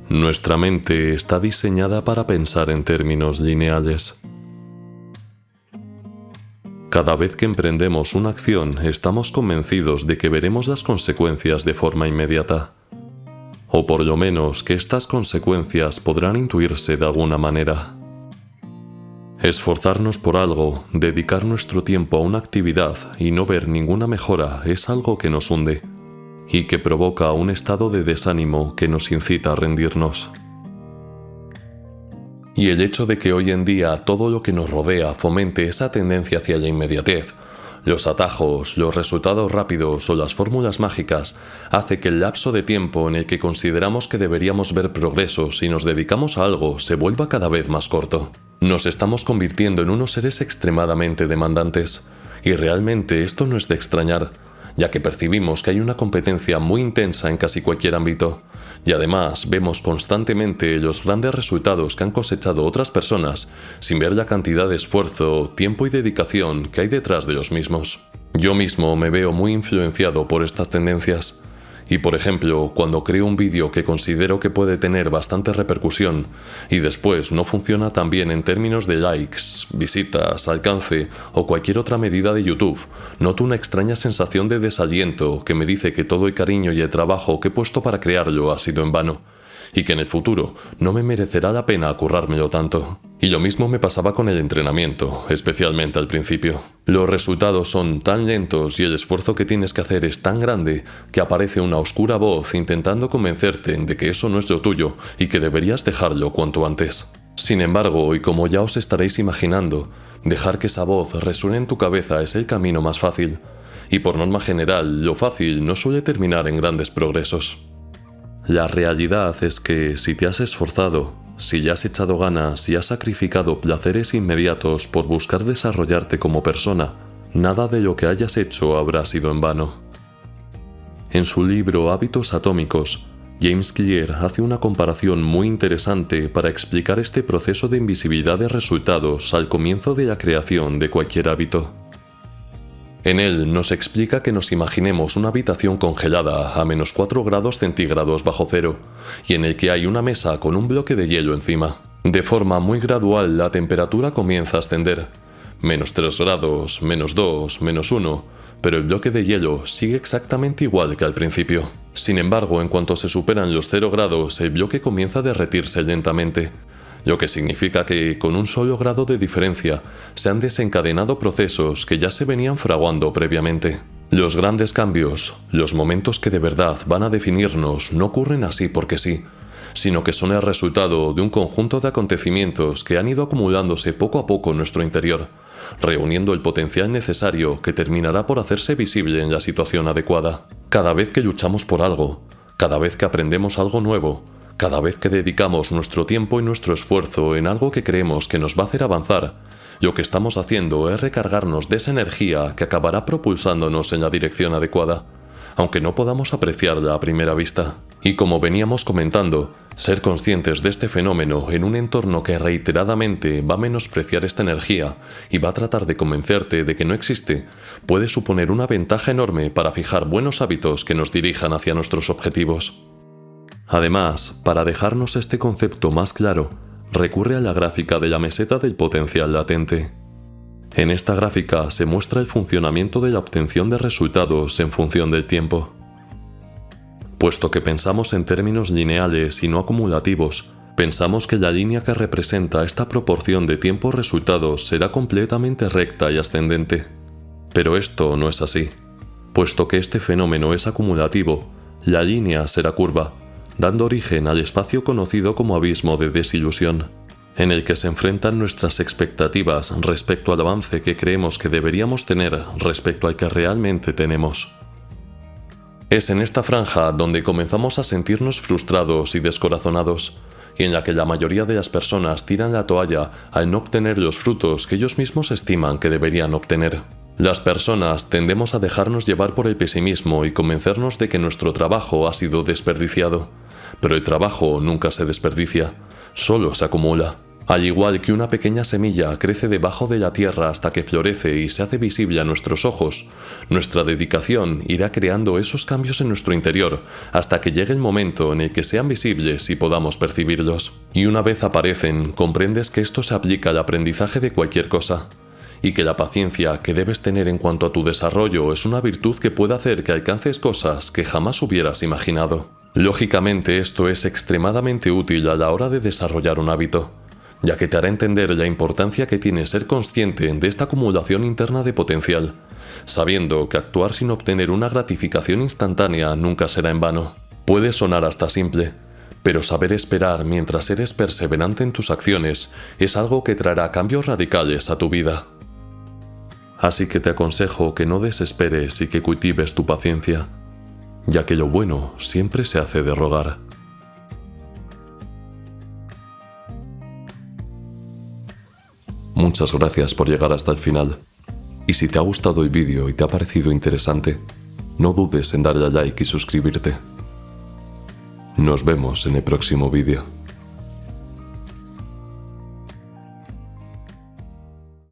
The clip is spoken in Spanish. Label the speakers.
Speaker 1: Nuestra mente está diseñada para pensar en términos lineales. Cada vez que emprendemos una acción, estamos convencidos de que veremos las consecuencias de forma inmediata. O por lo menos que estas consecuencias podrán intuirse de alguna manera. Esforzarnos por algo, dedicar nuestro tiempo a una actividad y no ver ninguna mejora es algo que nos hunde y que provoca un estado de desánimo que nos incita a rendirnos. Y el hecho de que hoy en día todo lo que nos rodea fomente esa tendencia hacia la inmediatez, los atajos, los resultados rápidos o las fórmulas mágicas, hace que el lapso de tiempo en el que consideramos que deberíamos ver progresos si nos dedicamos a algo se vuelva cada vez más corto. Nos estamos convirtiendo en unos seres extremadamente demandantes, y realmente esto no es de extrañar, ya que percibimos que hay una competencia muy intensa en casi cualquier ámbito, y además vemos constantemente los grandes resultados que han cosechado otras personas sin ver la cantidad de esfuerzo, tiempo y dedicación que hay detrás de los mismos. Yo mismo me veo muy influenciado por estas tendencias. Y por ejemplo, cuando creo un vídeo que considero que puede tener bastante repercusión y después no funciona tan bien en términos de likes, visitas, alcance o cualquier otra medida de YouTube, noto una extraña sensación de desaliento que me dice que todo el cariño y el trabajo que he puesto para crearlo ha sido en vano y que en el futuro no me merecerá la pena currármelo tanto. Y lo mismo me pasaba con el entrenamiento, especialmente al principio. Los resultados son tan lentos y el esfuerzo que tienes que hacer es tan grande que aparece una oscura voz intentando convencerte de que eso no es lo tuyo y que deberías dejarlo cuanto antes. Sin embargo, y como ya os estaréis imaginando, dejar que esa voz resuene en tu cabeza es el camino más fácil. Y por norma general, lo fácil no suele terminar en grandes progresos. La realidad es que si te has esforzado, si ya has echado ganas y has sacrificado placeres inmediatos por buscar desarrollarte como persona, nada de lo que hayas hecho habrá sido en vano. En su libro Hábitos Atómicos, James Clear hace una comparación muy interesante para explicar este proceso de invisibilidad de resultados al comienzo de la creación de cualquier hábito. En él nos explica que nos imaginemos una habitación congelada a menos 4 grados centígrados bajo cero y en el que hay una mesa con un bloque de hielo encima. De forma muy gradual la temperatura comienza a ascender. Menos 3 grados, menos 2, menos 1, pero el bloque de hielo sigue exactamente igual que al principio. Sin embargo, en cuanto se superan los 0 grados, el bloque comienza a derretirse lentamente, lo que significa que, con un solo grado de diferencia, se han desencadenado procesos que ya se venían fraguando previamente. Los grandes cambios, los momentos que de verdad van a definirnos, no ocurren así porque sí, sino que son el resultado de un conjunto de acontecimientos que han ido acumulándose poco a poco en nuestro interior, reuniendo el potencial necesario que terminará por hacerse visible en la situación adecuada. Cada vez que luchamos por algo, cada vez que aprendemos algo nuevo, cada vez que dedicamos nuestro tiempo y nuestro esfuerzo en algo que creemos que nos va a hacer avanzar, lo que estamos haciendo es recargarnos de esa energía que acabará propulsándonos en la dirección adecuada, aunque no podamos apreciarla a primera vista. Y como veníamos comentando, ser conscientes de este fenómeno en un entorno que reiteradamente va a menospreciar esta energía y va a tratar de convencerte de que no existe, puede suponer una ventaja enorme para fijar buenos hábitos que nos dirijan hacia nuestros objetivos. Además, para dejarnos este concepto más claro, recurre a la gráfica de la meseta del potencial latente. En esta gráfica se muestra el funcionamiento de la obtención de resultados en función del tiempo. Puesto que pensamos en términos lineales y no acumulativos, pensamos que la línea que representa esta proporción de tiempo-resultados será completamente recta y ascendente. Pero esto no es así. Puesto que este fenómeno es acumulativo, la línea será curva, dando origen al espacio conocido como abismo de desilusión, en el que se enfrentan nuestras expectativas respecto al avance que creemos que deberíamos tener respecto al que realmente tenemos. Es en esta franja donde comenzamos a sentirnos frustrados y descorazonados, y en la que la mayoría de las personas tiran la toalla al no obtener los frutos que ellos mismos estiman que deberían obtener. Las personas tendemos a dejarnos llevar por el pesimismo y convencernos de que nuestro trabajo ha sido desperdiciado, pero el trabajo nunca se desperdicia, solo se acumula. Al igual que una pequeña semilla crece debajo de la tierra hasta que florece y se hace visible a nuestros ojos, nuestra dedicación irá creando esos cambios en nuestro interior hasta que llegue el momento en el que sean visibles y podamos percibirlos. Y una vez aparecen, comprendes que esto se aplica al aprendizaje de cualquier cosa, y que la paciencia que debes tener en cuanto a tu desarrollo es una virtud que puede hacer que alcances cosas que jamás hubieras imaginado. Lógicamente, esto es extremadamente útil a la hora de desarrollar un hábito, ya que te hará entender la importancia que tiene ser consciente de esta acumulación interna de potencial, sabiendo que actuar sin obtener una gratificación instantánea nunca será en vano. Puede sonar hasta simple, pero saber esperar mientras eres perseverante en tus acciones es algo que traerá cambios radicales a tu vida. Así que te aconsejo que no desesperes y que cultives tu paciencia, ya que lo bueno siempre se hace de rogar. Muchas gracias por llegar hasta el final. Y si te ha gustado el vídeo y te ha parecido interesante, no dudes en darle a like y suscribirte. Nos vemos en el próximo vídeo.